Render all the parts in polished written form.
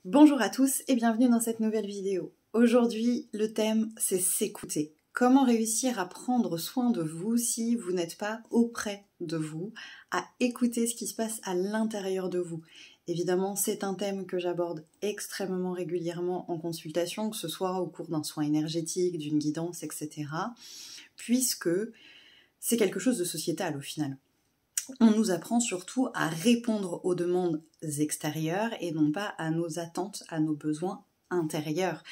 Bonjour à tous et bienvenue dans cette nouvelle vidéo. Aujourd'hui, le thème c'est s'écouter. Comment réussir à prendre soin de vous si vous n'êtes pas auprès de vous, à écouter ce qui se passe à l'intérieur de vous. Évidemment, c'est un thème que j'aborde extrêmement régulièrement en consultation, que ce soit au cours d'un soin énergétique, d'une guidance, etc. Puisque c'est quelque chose de sociétal au final. On nous apprend surtout à répondre aux demandes extérieures et non pas à nos attentes, à nos besoins intérieurs.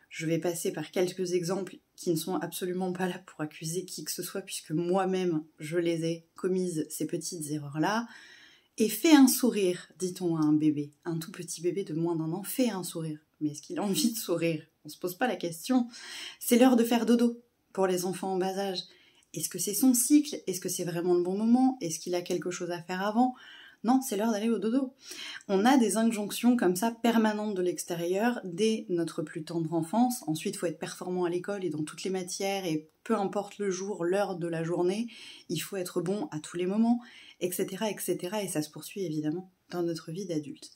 Je vais passer par quelques exemples qui ne sont absolument pas là pour accuser qui que ce soit, puisque moi-même, je les ai commises, ces petites erreurs-là. Et fais un sourire, dit-on à un bébé, un tout petit bébé de moins d'1 an, fais un sourire. Mais est-ce qu'il a envie de sourire? On se pose pas la question. C'est l'heure de faire dodo pour les enfants en bas âge. Est-ce que c'est son cycle? Est-ce que c'est vraiment le bon moment? Est-ce qu'il a quelque chose à faire avant? Non, c'est l'heure d'aller au dodo. On a des injonctions comme ça permanentes de l'extérieur dès notre plus tendre enfance. Ensuite, il faut être performant à l'école et dans toutes les matières et peu importe le jour, l'heure de la journée, il faut être bon à tous les moments, etc., etc. Et ça se poursuit évidemment dans notre vie d'adulte.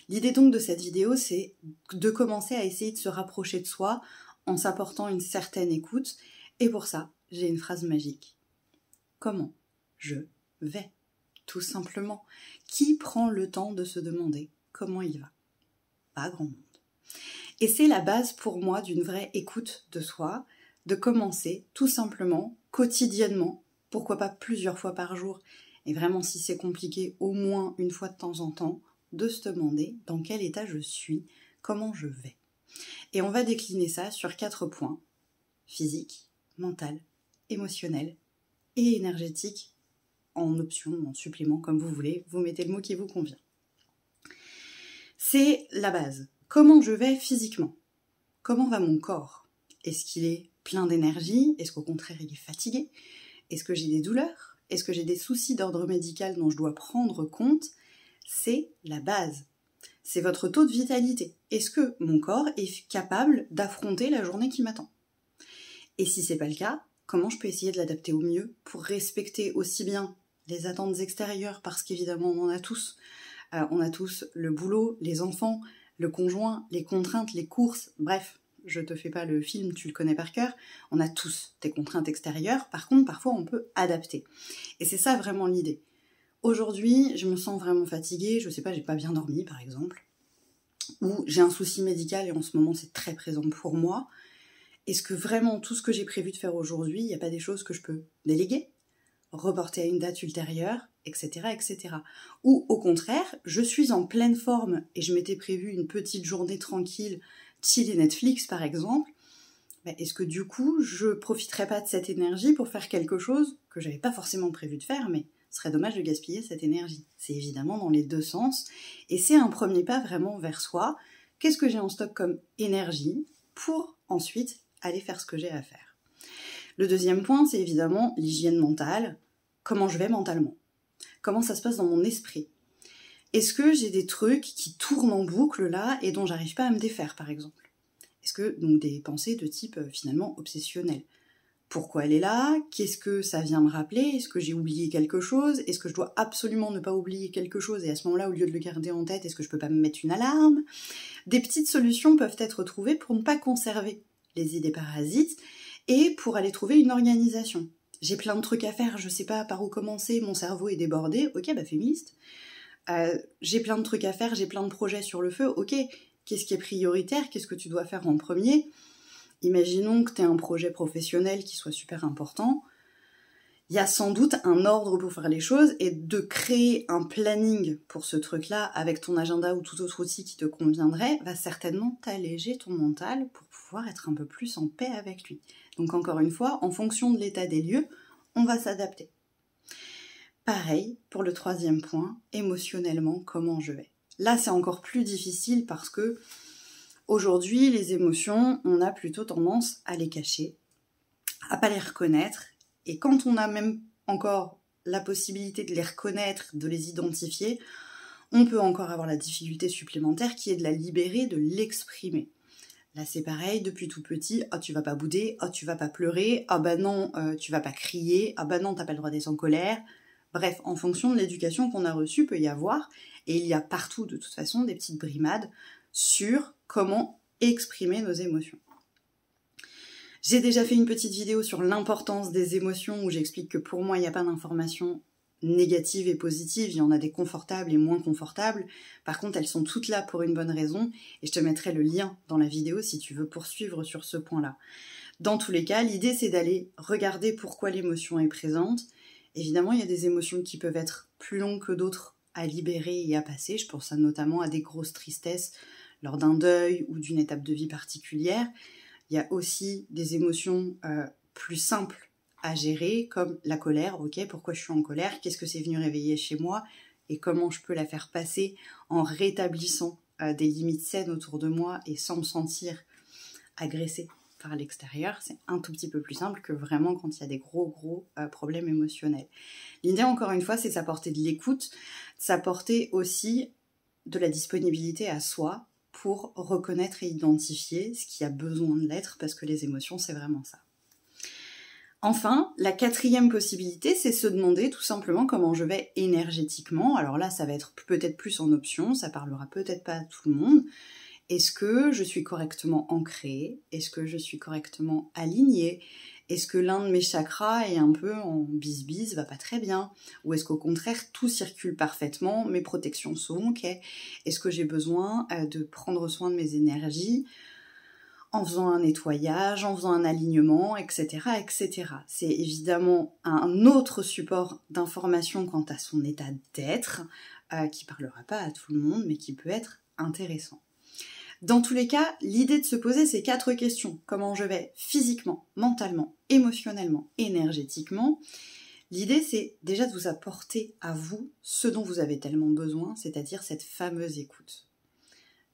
L'idée donc de cette vidéo, c'est de commencer à essayer de se rapprocher de soi en s'apportant une certaine écoute. Et pour ça, j'ai une phrase magique. Comment je vais? Tout simplement. Qui prend le temps de se demander comment il va? Pas grand monde. Et c'est la base pour moi d'une vraie écoute de soi, de commencer tout simplement, quotidiennement, pourquoi pas plusieurs fois par jour, et vraiment si c'est compliqué, au moins une fois de temps en temps, de se demander dans quel état je suis, comment je vais. Et on va décliner ça sur 4 points. Physique, mental, émotionnel et énergétique, en option, en supplément, comme vous voulez, vous mettez le mot qui vous convient. C'est la base. Comment je vais physiquement? Comment va mon corps? Est-ce qu'il est plein d'énergie? Est-ce qu'au contraire il est fatigué? Est-ce que j'ai des douleurs? Est-ce que j'ai des soucis d'ordre médical dont je dois prendre compte? C'est la base. C'est votre taux de vitalité. Est-ce que mon corps est capable d'affronter la journée qui m'attend? Et si c'est pas le cas, comment je peux essayer de l'adapter au mieux pour respecter aussi bien les attentes extérieures, parce qu'évidemment on en a tous. On a tous le boulot, les enfants, le conjoint, les contraintes, les courses, bref, je te fais pas le film, tu le connais par cœur. On a tous des contraintes extérieures, par contre parfois on peut adapter. Et c'est ça vraiment l'idée. Aujourd'hui, je me sens vraiment fatiguée, je sais pas, j'ai pas bien dormi par exemple, ou j'ai un souci médical et en ce moment c'est très présent pour moi. Est-ce que vraiment tout ce que j'ai prévu de faire aujourd'hui, il n'y a pas des choses que je peux déléguer, reporter à une date ultérieure, etc., etc. Ou au contraire, je suis en pleine forme et je m'étais prévu une petite journée tranquille, chill et Netflix par exemple, est-ce que du coup, je profiterais pas de cette énergie pour faire quelque chose que j'avais pas forcément prévu de faire, mais ce serait dommage de gaspiller cette énergie. C'est évidemment dans les deux sens, et c'est un premier pas vraiment vers soi. Qu'est-ce que j'ai en stock comme énergie pour ensuite aller faire ce que j'ai à faire? Le deuxième point, c'est évidemment l'hygiène mentale. Comment je vais mentalement? Comment ça se passe dans mon esprit? Est-ce que j'ai des trucs qui tournent en boucle là et dont j'arrive pas à me défaire par exemple? Est-ce que donc des pensées de type finalement obsessionnel? Pourquoi elle est là? Qu'est-ce que ça vient me rappeler? Est-ce que j'ai oublié quelque chose? Est-ce que je dois absolument ne pas oublier quelque chose et à ce moment-là, au lieu de le garder en tête, est-ce que je peux pas me mettre une alarme? Des petites solutions peuvent être trouvées pour ne pas conserver les idées parasites et pour aller trouver une organisation. J'ai plein de trucs à faire, je sais pas par où commencer, mon cerveau est débordé, ok, fais une liste. J'ai plein de trucs à faire, j'ai plein de projets sur le feu, ok, qu'est-ce qui est prioritaire, qu'est-ce que tu dois faire en premier? Imaginons que tu aies un projet professionnel qui soit super important, il y a sans doute un ordre pour faire les choses, et de créer un planning pour ce truc-là avec ton agenda ou tout autre outil qui te conviendrait va certainement t'alléger ton mental pour pouvoir être un peu plus en paix avec lui. Donc encore une fois, en fonction de l'état des lieux, on va s'adapter. Pareil pour le troisième point, émotionnellement, comment je vais? Là, c'est encore plus difficile parce que aujourd'hui, les émotions, on a plutôt tendance à les cacher, à pas les reconnaître. Et quand on a même encore la possibilité de les reconnaître, de les identifier, on peut encore avoir la difficulté supplémentaire qui est de la libérer, de l'exprimer. Là c'est pareil, depuis tout petit, oh tu vas pas bouder, oh tu vas pas pleurer, ah bah non tu vas pas crier, ah bah non t'as pas le droit d'être en colère. Bref, en fonction de l'éducation qu'on a reçue, peut y avoir, et il y a partout de toute façon des petites brimades, sur comment exprimer nos émotions. J'ai déjà fait une petite vidéo sur l'importance des émotions où j'explique que pour moi, il n'y a pas d'informations négatives et positives, il y en a des confortables et moins confortables. Par contre, elles sont toutes là pour une bonne raison et je te mettrai le lien dans la vidéo si tu veux poursuivre sur ce point-là. Dans tous les cas, l'idée c'est d'aller regarder pourquoi l'émotion est présente. Évidemment, il y a des émotions qui peuvent être plus longues que d'autres à libérer et à passer. Je pense notamment à des grosses tristesses lors d'un deuil ou d'une étape de vie particulière. Il y a aussi des émotions plus simples à gérer, comme la colère. Ok, pourquoi je suis en colère? Qu'est-ce que c'est venu réveiller chez moi? Et comment je peux la faire passer en rétablissant des limites saines autour de moi et sans me sentir agressée par l'extérieur. C'est un tout petit peu plus simple que vraiment quand il y a des gros problèmes émotionnels. L'idée, encore une fois, c'est s'apporter de l'écoute, s'apporter aussi de la disponibilité à soi, pour reconnaître et identifier ce qui a besoin de l'être, parce que les émotions, c'est vraiment ça. Enfin, la quatrième possibilité, c'est se demander tout simplement comment je vais énergétiquement. Alors là, ça va être peut-être plus en option, ça parlera peut-être pas à tout le monde. Est-ce que je suis correctement ancrée? Est-ce que je suis correctement alignée? Est-ce que l'un de mes chakras est un peu en bis-bis, va pas très bien? Ou est-ce qu'au contraire, tout circule parfaitement, mes protections sont ok? Est-ce que j'ai besoin de prendre soin de mes énergies en faisant un nettoyage, en faisant un alignement, etc. etc. C'est évidemment un autre support d'information quant à son état d'être, qui parlera pas à tout le monde, mais qui peut être intéressant. Dans tous les cas, l'idée de se poser ces 4 questions, comment je vais physiquement, mentalement, émotionnellement, énergétiquement, l'idée c'est déjà de vous apporter à vous ce dont vous avez tellement besoin, c'est-à-dire cette fameuse écoute.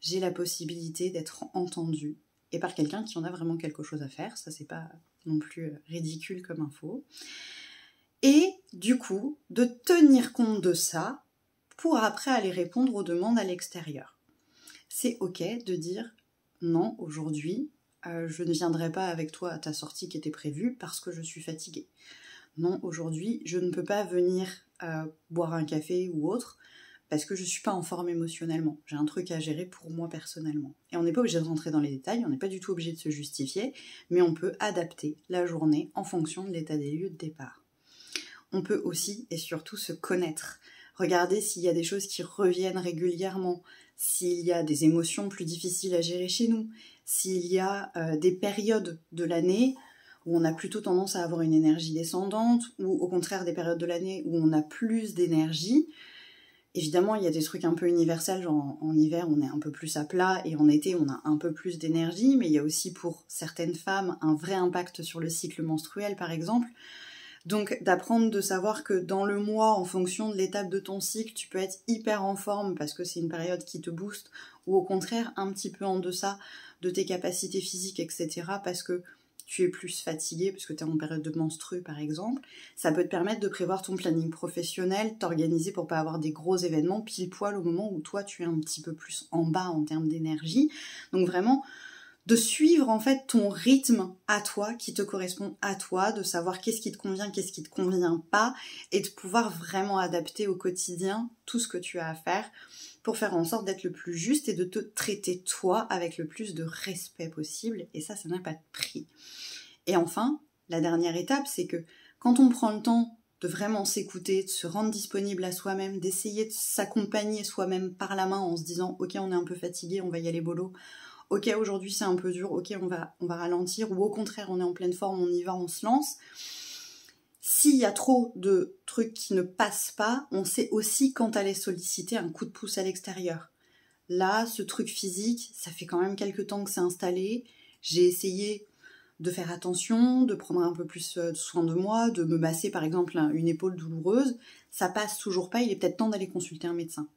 J'ai la possibilité d'être entendue, et par quelqu'un qui en a vraiment quelque chose à faire, ça c'est pas non plus ridicule comme info, et du coup, de tenir compte de ça pour après aller répondre aux demandes à l'extérieur. C'est ok de dire non, aujourd'hui, je ne viendrai pas avec toi à ta sortie qui était prévue parce que je suis fatiguée. Non, aujourd'hui, je ne peux pas venir boire un café ou autre parce que je ne suis pas en forme émotionnellement. J'ai un truc à gérer pour moi personnellement. Et on n'est pas obligé de rentrer dans les détails, on n'est pas du tout obligé de se justifier, mais on peut adapter la journée en fonction de l'état des lieux de départ. On peut aussi et surtout se connaître. Regarder s'il y a des choses qui reviennent régulièrement, s'il y a des émotions plus difficiles à gérer chez nous, s'il y a des périodes de l'année où on a plutôt tendance à avoir une énergie descendante, ou au contraire des périodes de l'année où on a plus d'énergie. Évidemment, il y a des trucs un peu universels, genre en hiver on est un peu plus à plat et en été on a un peu plus d'énergie, mais il y a aussi pour certaines femmes un vrai impact sur le cycle menstruel par exemple. Donc d'apprendre de savoir que dans le mois, en fonction de l'étape de ton cycle, tu peux être hyper en forme parce que c'est une période qui te booste, ou au contraire un petit peu en deçà de tes capacités physiques, etc. parce que tu es plus fatigué, parce que tu es en période de menstru par exemple. Ça peut te permettre de prévoir ton planning professionnel, t'organiser pour pas avoir des gros événements pile poil au moment où toi tu es un petit peu plus en bas en termes d'énergie. Donc vraiment de suivre en fait ton rythme à toi, qui te correspond à toi, de savoir qu'est-ce qui te convient, qu'est-ce qui te convient pas, et de pouvoir vraiment adapter au quotidien tout ce que tu as à faire pour faire en sorte d'être le plus juste et de te traiter toi avec le plus de respect possible, et ça n'a pas de prix. Et enfin, la dernière étape, c'est que quand on prend le temps de vraiment s'écouter, de se rendre disponible à soi-même, d'essayer de s'accompagner soi-même par la main en se disant « Ok, on est un peu fatigué, on va y aller mollo », ok, aujourd'hui c'est un peu dur, ok, on va ralentir, ou au contraire, on est en pleine forme, on y va, on se lance. S'il y a trop de trucs qui ne passent pas, on sait aussi quand aller solliciter un coup de pouce à l'extérieur. Là, ce truc physique, ça fait quand même quelques temps que c'est installé. J'ai essayé de faire attention, de prendre un peu plus soin de moi, de me masser par exemple une épaule douloureuse. Ça passe toujours pas, il est peut-être temps d'aller consulter un médecin.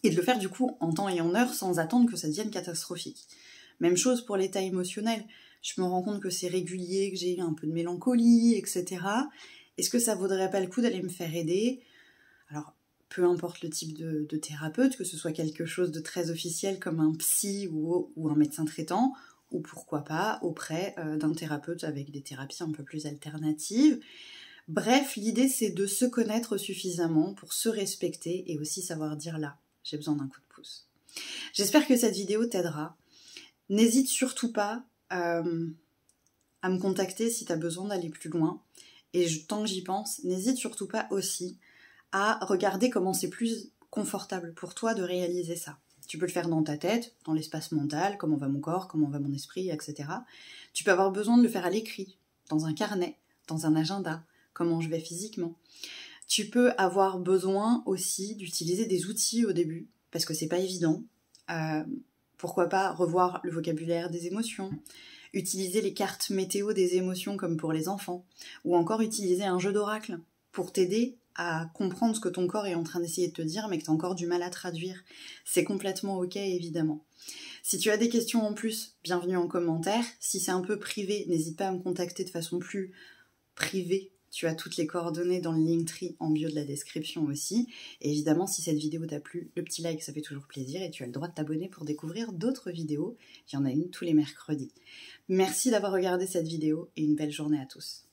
Et de le faire du coup en temps et en heure sans attendre que ça devienne catastrophique. Même chose pour l'état émotionnel. Je me rends compte que c'est régulier, que j'ai eu un peu de mélancolie, etc. Est-ce que ça vaudrait pas le coup d'aller me faire aider? Alors, peu importe le type de thérapeute, que ce soit quelque chose de très officiel comme un psy ou un médecin traitant, ou pourquoi pas auprès d'un thérapeute avec des thérapies un peu plus alternatives. Bref, l'idée c'est de se connaître suffisamment pour se respecter et aussi savoir dire là. J'ai besoin d'un coup de pouce. J'espère que cette vidéo t'aidera. N'hésite surtout pas à me contacter si tu as besoin d'aller plus loin. Et tant que j'y pense, n'hésite surtout pas aussi à regarder comment c'est plus confortable pour toi de réaliser ça. Tu peux le faire dans ta tête, dans l'espace mental, comment va mon corps, comment va mon esprit, etc. Tu peux avoir besoin de le faire à l'écrit, dans un carnet, dans un agenda, comment je vais physiquement. Tu peux avoir besoin aussi d'utiliser des outils au début, parce que c'est pas évident. Pourquoi pas revoir le vocabulaire des émotions, utiliser les cartes météo des émotions comme pour les enfants, ou encore utiliser un jeu d'oracle pour t'aider à comprendre ce que ton corps est en train d'essayer de te dire, mais que tu as encore du mal à traduire. C'est complètement ok, évidemment. Si tu as des questions en plus, bienvenue en commentaire. Si c'est un peu privé, n'hésite pas à me contacter de façon plus privée. Tu as toutes les coordonnées dans le Linktree en bio de la description aussi. Et évidemment, si cette vidéo t'a plu, le petit like, ça fait toujours plaisir. Et tu as le droit de t'abonner pour découvrir d'autres vidéos. Il y en a une tous les mercredis. Merci d'avoir regardé cette vidéo et une belle journée à tous.